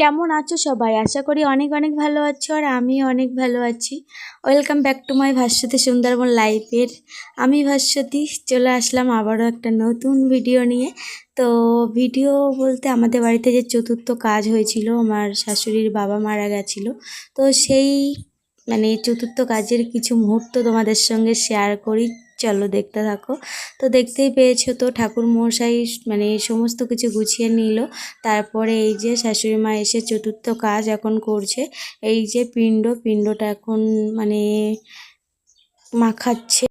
কেমন আছো সবাই? আশা করি অনেক অনেক ভালো আছো আর আমি অনেক ভালো আছি। Welcome back to my Bhaswati Sundarban লাইফের। আমি ভাস্বতী চলে আসলাম আবারও একটা নতুন ভিডিও নিয়ে। তো ভিডিও বলতে আমাদের বাড়িতে যে চতুর্থ কাজ হয়েছিল, আমার শাশুড়ির বাবা মারা গেছিলো, তো সেই চতুর্থ কাজের কিছু মুহূর্ত তোমাদের সঙ্গে শেয়ার করি। চলো দেখতে থাকো। তো দেখতেই পেয়েছো তো ঠাকুর মশাই সমস্ত কিছু গুছিয়ে নিল। তারপরে এই যে শাশুড়ি মা এসে চতুর্থ কাজ এখন করছে। এই যে পিণ্ডটা এখন মাখাচ্ছে।